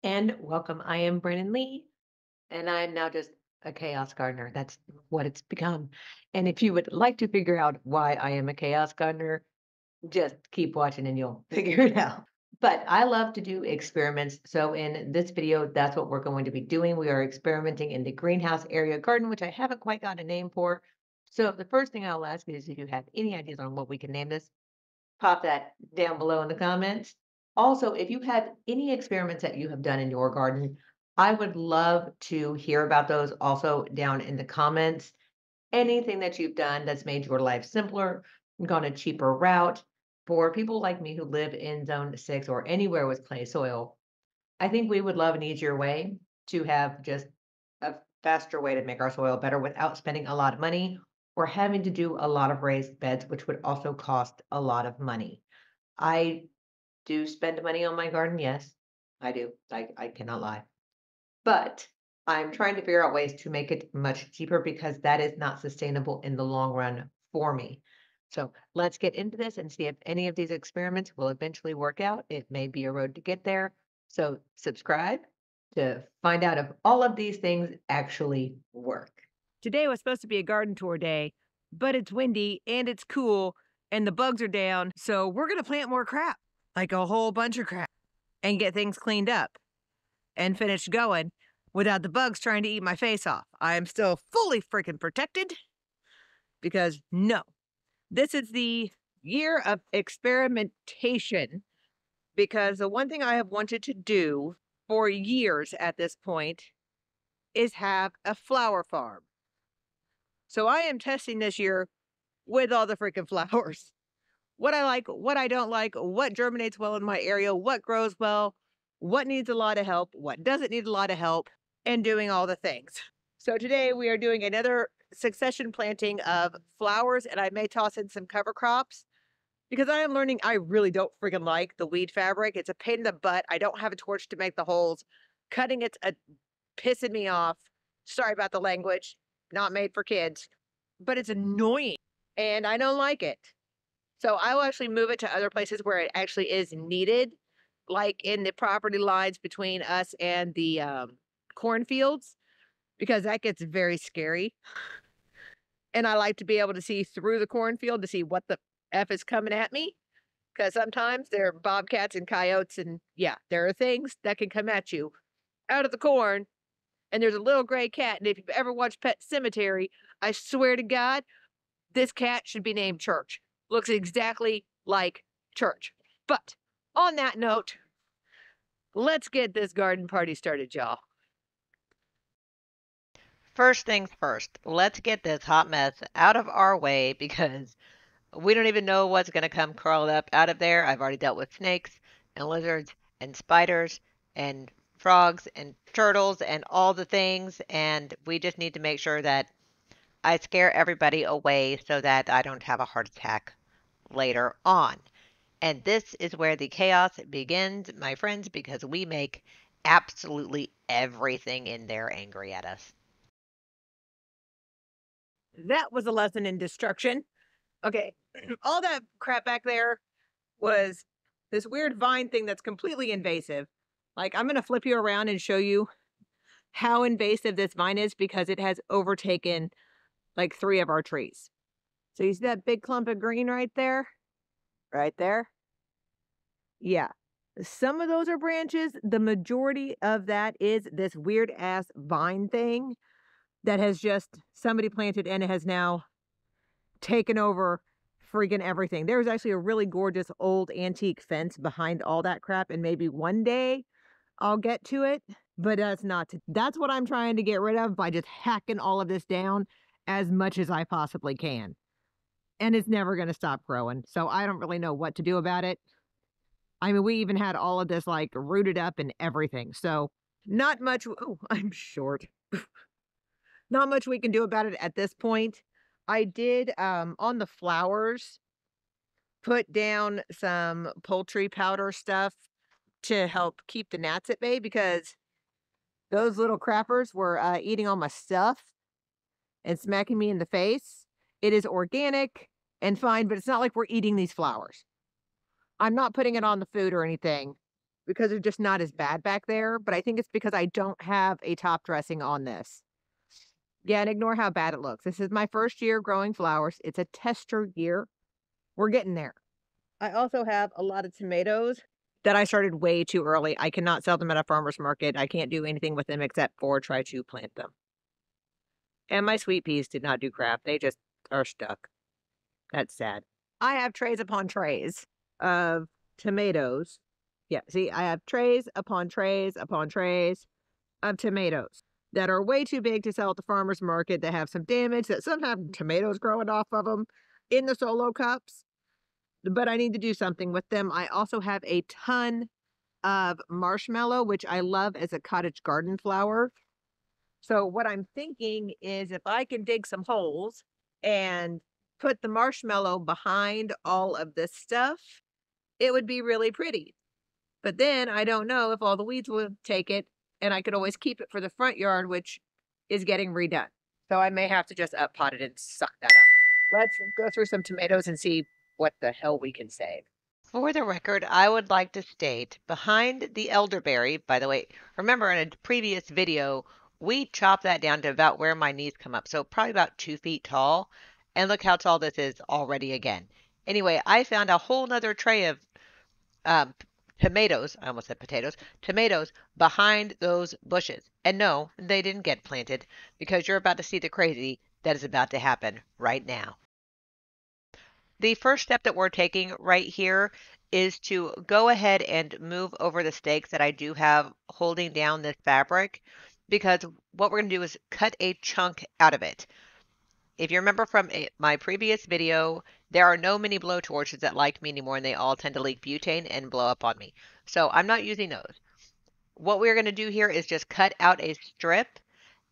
And welcome. I am Brennan Leigh, and I'm now just a chaos gardener. That's what it's become. And if you would like to figure out why I am a chaos gardener, just keep watching and you'll figure it out. But I love to do experiments. So in this video, that's what we're going to be doing. We are experimenting in the greenhouse area garden, which I haven't quite got a name for. So the first thing I'll ask is if you have any ideas on what we can name this, pop that down below in the comments. Also, if you have any experiments that you have done in your garden, I would love to hear about those also down in the comments. Anything that you've done that's made your life simpler, gone a cheaper route for people like me who live in zone 6 or anywhere with clay soil. I think we would love an easier way to have just a faster way to make our soil better without spending a lot of money or having to do a lot of raised beds, which would also cost a lot of money. I do spend money on my garden. Yes, I do. I cannot lie. But I'm trying to figure out ways to make it much cheaper because that is not sustainable in the long run for me. So let's get into this and see if any of these experiments will eventually work out. It may be a road to get there. So subscribe to find out if all of these things actually work. Today was supposed to be a garden tour day, but it's windy and it's cool and the bugs are down. So we're going to plant more crap, like a whole bunch of crap, and get things cleaned up and finish going without the bugs trying to eat my face off. I am still fully freaking protected because no, this is the year of experimentation. Because the one thing I have wanted to do for years at this point is have a flower farm. So I am testing this year with all the freaking flowers. What I like, what I don't like, what germinates well in my area, what grows well, what needs a lot of help, what doesn't need a lot of help, and doing all the things. So today we are doing another succession planting of flowers, and I may toss in some cover crops because I am learning I really don't freaking like the weed fabric. It's a pain in the butt. I don't have a torch to make the holes. Cutting it's a pissing me off. Sorry about the language. Not made for kids, but it's annoying and I don't like it. So I will actually move it to other places where it actually is needed, like in the property lines between us and the cornfields, because that gets very scary. And I like to be able to see through the cornfield to see what the F is coming at me. Because sometimes there are bobcats and coyotes, and yeah, there are things that can come at you out of the corn. And there's a little gray cat. And if you've ever watched Pet Cemetery, I swear to God, this cat should be named Church. Looks exactly like Church. But on that note, let's get this garden party started, y'all. First things first, let's get this hot mess out of our way because we don't even know what's going to come crawled up out of there. I've already dealt with snakes and lizards and spiders and frogs and turtles and all the things, and we just need to make sure that I scare everybody away so that I don't have a heart attack later on. And this is where the chaos begins, my friends, because we make absolutely everything in there angry at us. That was a lesson in destruction. Okay, all that crap back there was this weird vine thing that's completely invasive. Like, I'm going to flip you around and show you how invasive this vine is because it has overtaken like 3 of our trees. So you see that big clump of green right there? Right there? Yeah. Some of those are branches. The majority of that is this weird ass vine thing that has just somebody planted and it has now taken over freaking everything. There was actually a really gorgeous old antique fence behind all that crap, and maybe one day I'll get to it, but that's not to, that's what I'm trying to get rid of by just hacking all of this down as much as I possibly can. And it's never going to stop growing. So I don't really know what to do about it. I mean, we even had all of this like rooted up and everything. So not much. Oh, I'm short. Not much we can do about it at this point. I did on the flowers put down some poultry powder stuff to help keep the gnats at bay because those little crappers were eating all my stuff and smacking me in the face. It is organic and fine, but it's not like we're eating these flowers. I'm not putting it on the food or anything. because they're just not as bad back there, but I think it's because I don't have a top dressing on this. Yeah, and ignore how bad it looks. This is my first year growing flowers. It's a tester year. We're getting there. I also have a lot of tomatoes that I started way too early. I cannot sell them at a farmer's market. I can't do anything with them except for try to plant them. And my sweet peas did not do crap. They just are stuck. That's sad. I have trays upon trays of tomatoes. Yeah, see, I have trays upon trays upon trays of tomatoes that are way too big to sell at the farmer's market, that have some damage, that some have tomatoes growing off of them in the solo cups. But I need to do something with them. I also have a ton of marshmallow, which I love as a cottage garden flower. So what I'm thinking is if I can dig some holes and put the marshmallow behind all of this stuff, it would be really pretty. But then I don't know if all the weeds will take it, and I could always keep it for the front yard, which is getting redone. So I may have to just up pot it and suck that up. Let's go through some tomatoes and see what the hell we can save. For the record, I would like to state behind the elderberry, by the way, remember in a previous video, we chopped that down to about where my knees come up, so probably about 2 feet tall. And look how tall this is already again. Anyway, I found a whole nother tray of um, tomatoes, I almost said potatoes, tomatoes behind those bushes. And no, they didn't get planted because you're about to see the crazy that is about to happen right now. The first step that we're taking right here is to go ahead and move over the stakes that I do have holding down this fabric, because what we're going to do is cut a chunk out of it. If you remember from my previous video, there are no mini blowtorches that like me anymore, and they all tend to leak butane and blow up on me. So I'm not using those. What we're going to do here is just cut out a strip,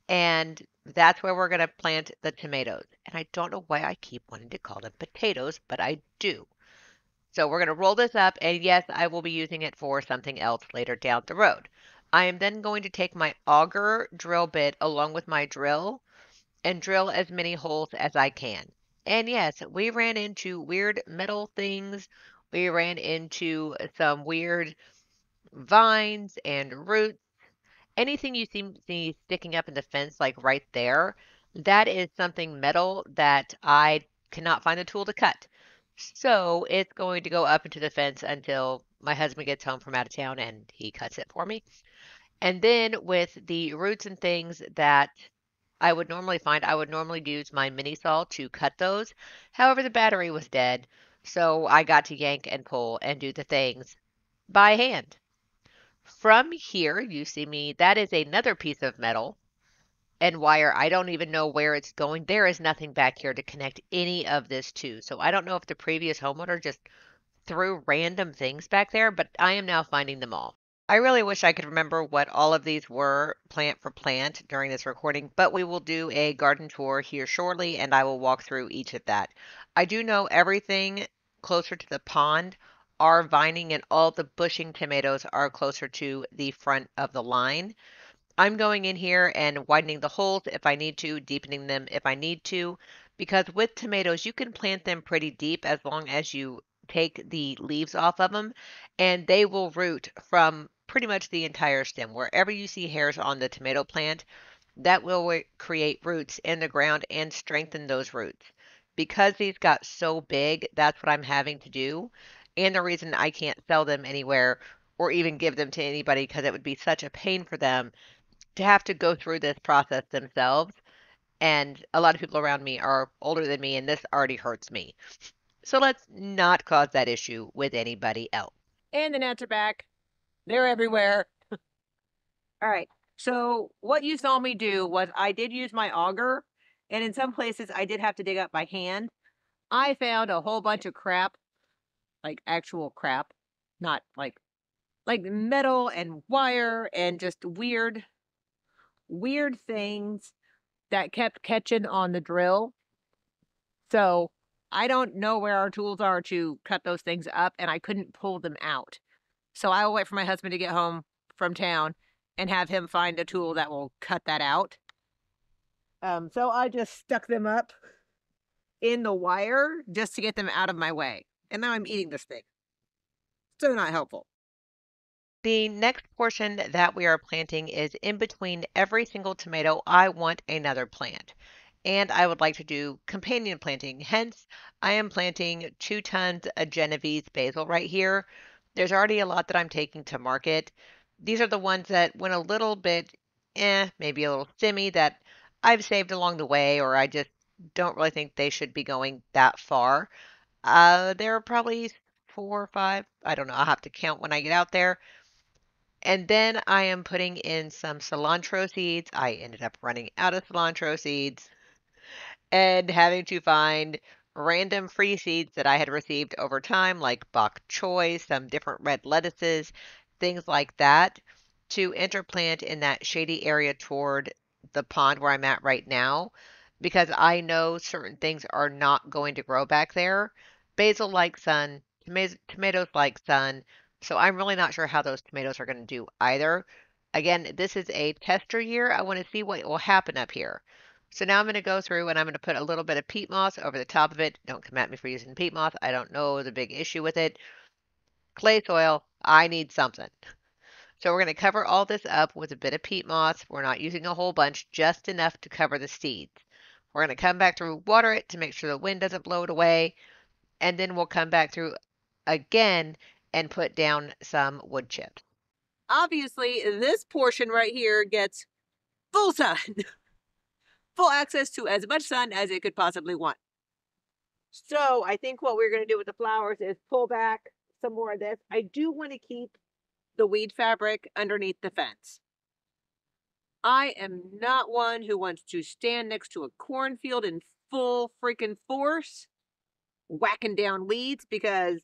and that's where we're going to plant the tomatoes. And I don't know why I keep wanting to call them potatoes, but I do. So we're going to roll this up, and yes, I will be using it for something else later down the road. I am then going to take my auger drill bit along with my drill and drill as many holes as I can. And yes, we ran into weird metal things. We ran into some weird vines and roots. Anything you see sticking up in the fence, like right there, that is something metal that I cannot find the tool to cut. So it's going to go up into the fence until my husband gets home from out of town and he cuts it for me. And then with the roots and things that I would normally find, I would normally use my mini saw to cut those. However, the battery was dead, so I got to yank and pull and do the things by hand. From here, you see me, that is another piece of metal and wire. I don't even know where it's going. There is nothing back here to connect any of this to. So I don't know if the previous homeowner just threw random things back there, but I am now finding them all. I really wish I could remember what all of these were plant for plant during this recording, but we will do a garden tour here shortly and I will walk through each of that. I do know everything closer to the pond are vining, and all the bushing tomatoes are closer to the front of the line. I'm going in here and widening the holes if I need to, deepening them if I need to, because with tomatoes, you can plant them pretty deep as long as you take the leaves off of them, and they will root from pretty much the entire stem. Wherever you see hairs on the tomato plant, that will create roots in the ground and strengthen those roots. Because these got so big, that's what I'm having to do. And the reason I can't sell them anywhere or even give them to anybody, because it would be such a pain for them to have to go through this process themselves. And a lot of people around me are older than me, and this already hurts me. So let's not cause that issue with anybody else. And the gnats are back. They're everywhere. All right. So what you saw me do was I did use my auger, and in some places I did have to dig up by hand. I found a whole bunch of crap, like actual crap, not like metal and wire and just weird things that kept catching on the drill. So I don't know where our tools are to cut those things up, and I couldn't pull them out. So I will wait for my husband to get home from town and have him find a tool that will cut that out. So I just stuck them up in the wire just to get them out of my way. And now I'm eating this thing. So not helpful. The next portion that we are planting is in between every single tomato. I want another plant. And I would like to do companion planting. Hence, I am planting 2 tons of Genovese basil right here. There's already a lot that I'm taking to market. These are the ones that went a little bit, maybe a little stimmy that I've saved along the way, or I just don't really think they should be going that far. There are probably 4 or 5. I don't know. I'll have to count when I get out there. And then I am putting in some cilantro seeds. I ended up running out of cilantro seeds and having to find random free seeds that I had received over time, like bok choy, some different red lettuces, things like that, to interplant in that shady area toward the pond where I'm at right now, because I know certain things are not going to grow back there. Basil likes sun, tomatoes like sun, so I'm really not sure how those tomatoes are going to do either. Again, this is a tester year. I want to see what will happen up here. So now I'm going to go through and I'm going to put a little bit of peat moss over the top of it. Don't come at me for using peat moss. I don't know the big issue with it. Clay soil, I need something. So we're going to cover all this up with a bit of peat moss. We're not using a whole bunch, just enough to cover the seeds. We're going to come back through, water it to make sure the wind doesn't blow it away, and then we'll come back through again and put down some wood chips. Obviously, this portion right here gets full sun, full access to as much sun as it could possibly want. So I think what we're going to do with the flowers is pull back some more of this. I do want to keep the weed fabric underneath the fence. I am not one who wants to stand next to a cornfield in full freaking force, whacking down weeds, because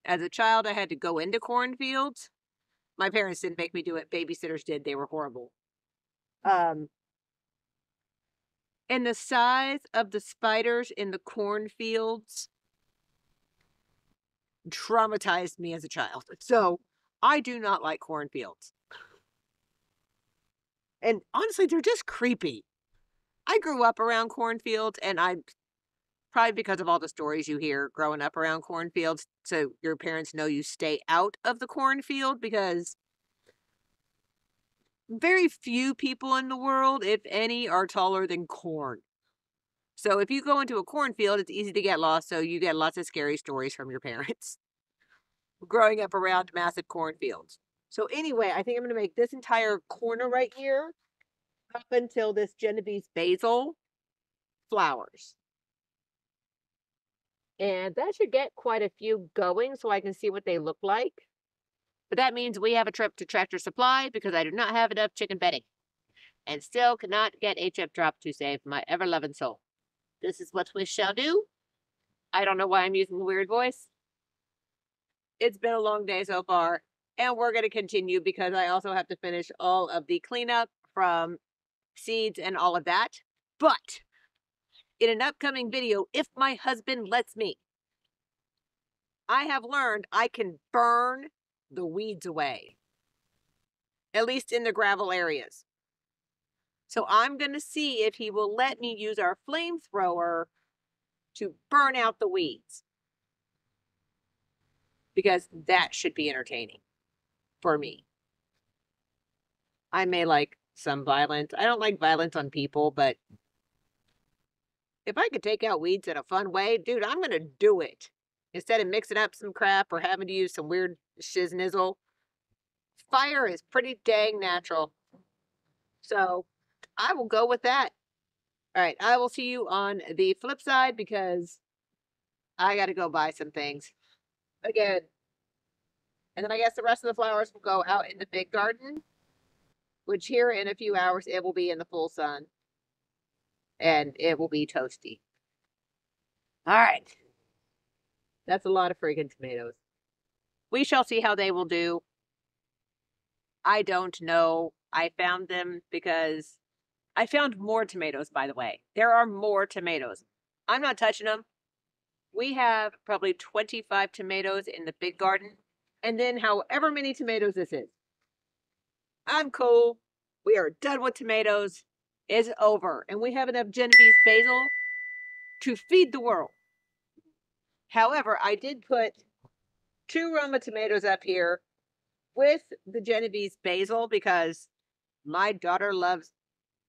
as a child I had to go into cornfields. My parents didn't make me do it. Babysitters did. They were horrible. And the size of the spiders in the cornfields traumatized me as a child. So I do not like cornfields. And honestly, they're just creepy. I grew up around cornfields, and I probably because of all the stories you hear growing up around cornfields, so your parents know you stay out of the cornfield, because very few people in the world, if any, are taller than corn. So if you go into a cornfield, it's easy to get lost, so you get lots of scary stories from your parents growing up around massive cornfields. So anyway, I think I'm going to make this entire corner right here up until this Genovese basil flowers. And that should get quite a few going so I can see what they look like. But that means we have a trip to Tractor Supply because I do not have enough chicken bedding. And still cannot get a chip drop to save my ever-loving soul. This is what we shall do. I don't know why I'm using a weird voice. It's been a long day so far. And we're going to continue because I also have to finish all of the cleanup from seeds and all of that. But in an upcoming video, if my husband lets me, I have learned I can burn the weeds away, at least in the gravel areas. So I'm going to see if he will let me use our flamethrower to burn out the weeds, because that should be entertaining for me. I may like some violence. I don't like violence on people, but if I could take out weeds in a fun way, dude, I'm going to do it. Instead of mixing up some crap or having to use some weird shiznizzle, fire is pretty dang natural. So I will go with that. All right, I will see you on the flip side because I got to go buy some things again. And then I guess the rest of the flowers will go out in the big garden, which here in a few hours, it will be in the full sun. And it will be toasty. All right. That's a lot of freaking tomatoes. We shall see how they will do. I don't know. I found them because I found more tomatoes, by the way. There are more tomatoes. I'm not touching them. We have probably 25 tomatoes in the big garden. And then however many tomatoes this is. I'm cool. We are done with tomatoes. It's over. And we have enough Genovese basil to feed the world. However, I did put 2 Roma tomatoes up here with the Genovese basil because my daughter loves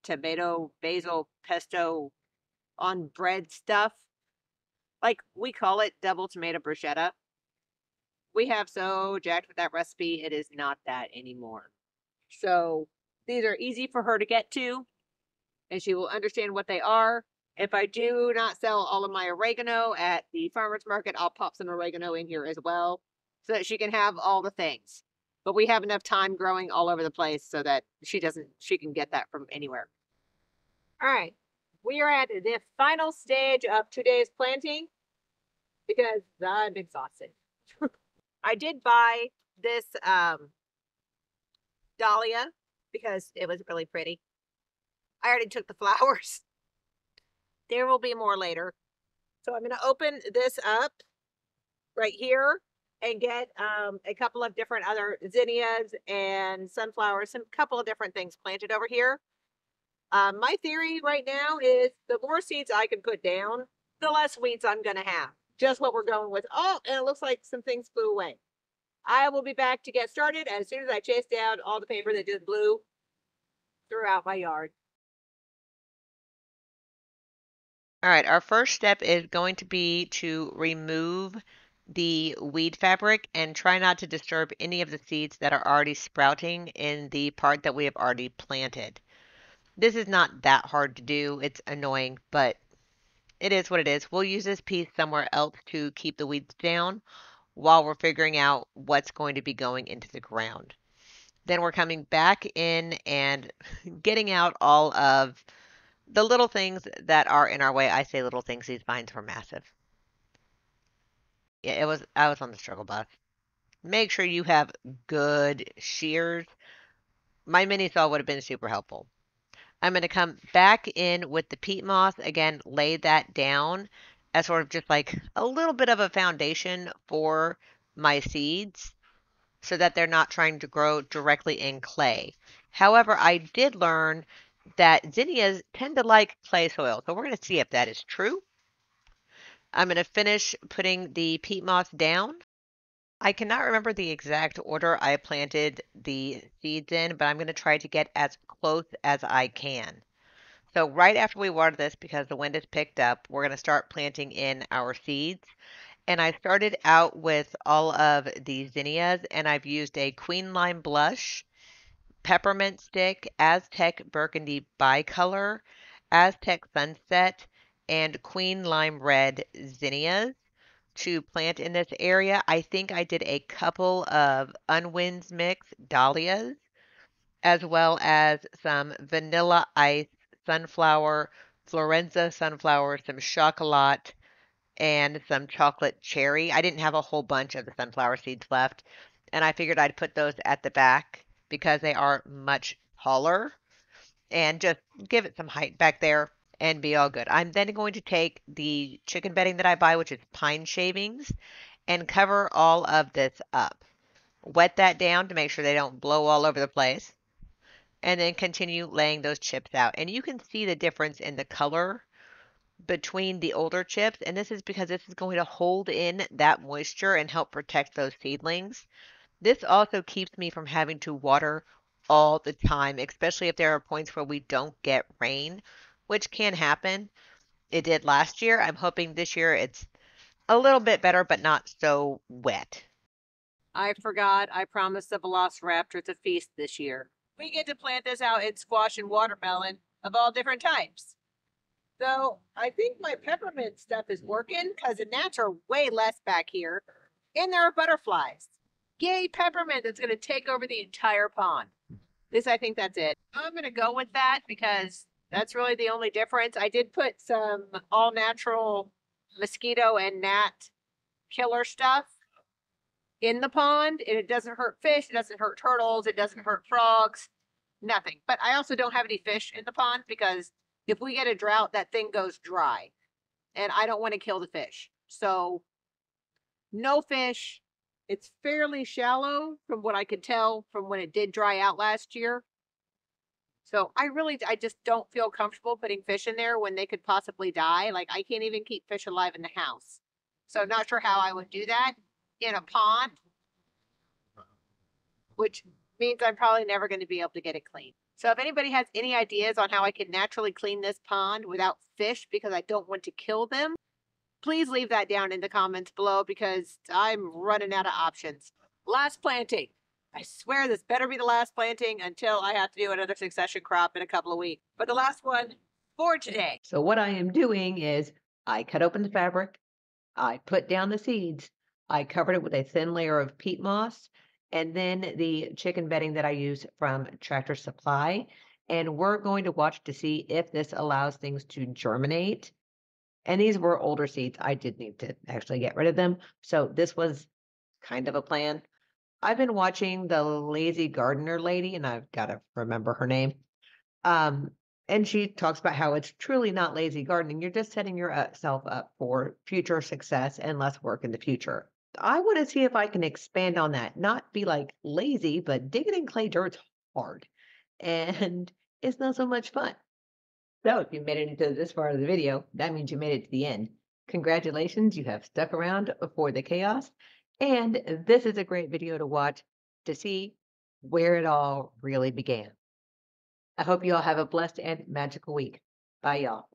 tomato basil pesto on bread stuff. Like we call it double tomato bruschetta. We have so jacked with that recipe, it is not that anymore. So these are easy for her to get to, and she will understand what they are. If I do not sell all of my oregano at the farmer's market, I'll pop some oregano in here as well so that she can have all the things. But we have enough time growing all over the place so that she can get that from anywhere. All right. We are at the final stage of today's planting because I'm exhausted. I did buy this dahlia because it was really pretty. I already took the flowers. There will be more later. So I'm going to open this up right here and get a couple of different other zinnias and sunflowers, some couple of different things planted over here. My theory right now is the more seeds I can put down, the less weeds I'm going to have. Just what we're going with. Oh, and it looks like some things flew away. I will be back to get started as soon as I chase down all the paper that just blew throughout my yard. All right, our first step is going to be to remove the weed fabric and try not to disturb any of the seeds that are already sprouting in the part that we have already planted. This is not that hard to do. It's annoying, but it is what it is. We'll use this piece somewhere else to keep the weeds down while we're figuring out what's going to be going into the ground. Then we're coming back in and getting out all of the little things that are in our way. I say little things, these vines were massive. Yeah, I was on the struggle bus. Make sure you have good shears. My mini saw would have been super helpful. I'm going to come back in with the peat moss again, lay that down as sort of just like a little bit of a foundation for my seeds so that they're not trying to grow directly in clay. However, I did learn that zinnias tend to like clay soil, so we're going to see if that is true. I'm going to finish putting the peat moss down. I cannot remember the exact order I planted the seeds in, but I'm going to try to get as close as I can. So right after we water this, because the wind has picked up, we're going to start planting in our seeds. And I started out with all of the zinnias, and I've used a Queen Lime Blush, Peppermint Stick, Aztec Burgundy Bicolor, Aztec Sunset, and Queen Lime Red zinnias to plant in this area. I think I did a couple of Unwinds Mix dahlias, as well as some Vanilla Ice sunflower, Florenza sunflower, some chocolat, and some chocolate cherry. I didn't have a whole bunch of the sunflower seeds left, and I figured I'd put those at the back because they are much taller and just give it some height back there and be all good. I'm then going to take the chicken bedding that I buy, which is pine shavings, and cover all of this up. Wet that down to make sure they don't blow all over the place, and then continue laying those chips out. And you can see the difference in the color between the older chips, and this is because this is going to hold in that moisture and help protect those seedlings. This also keeps me from having to water all the time, especially if there are points where we don't get rain, which can happen. It did last year. I'm hoping this year it's a little bit better, but not so wet. I forgot I promised the Velociraptors a feast this year. We get to plant this out in squash and watermelon of all different types. So I think my peppermint stuff is working because the gnats are way less back here. And there are butterflies. Yay, peppermint that's going to take over the entire pond. I think that's it. I'm going to go with that because that's really the only difference. I did put some all natural mosquito and gnat killer stuff in the pond, and it doesn't hurt fish, it doesn't hurt turtles, it doesn't hurt frogs, nothing. But I also don't have any fish in the pond because if we get a drought, that thing goes dry, and I don't want to kill the fish. So no fish. It's fairly shallow from what I could tell from when it did dry out last year. So I just don't feel comfortable putting fish in there when they could possibly die. Like I can't even keep fish alive in the house. So I'm not sure how I would do that in a pond. which means I'm probably never going to be able to get it clean. So if anybody has any ideas on how I can naturally clean this pond without fish because I don't want to kill them, please leave that down in the comments below because I'm running out of options. Last planting. I swear this better be the last planting until I have to do another succession crop in a couple of weeks. But the last one for today. So what I am doing is I cut open the fabric, I put down the seeds, I covered it with a thin layer of peat moss, and then the chicken bedding that I use from Tractor Supply. And we're going to watch to see if this allows things to germinate. And these were older seeds. I did need to actually get rid of them. So this was kind of a plan. I've been watching the Lazy Gardener lady, and I've got to remember her name. Um, and she talks about how it's truly not lazy gardening. You're just setting yourself up for future success and less work in the future. I want to see if I can expand on that, not be like lazy, but digging in clay dirt's hard and it's not so much fun. So if you made it into this part of the video, that means you made it to the end. Congratulations, you have stuck around for the chaos. And this is a great video to watch to see where it all really began. I hope you all have a blessed and magical week. Bye, y'all.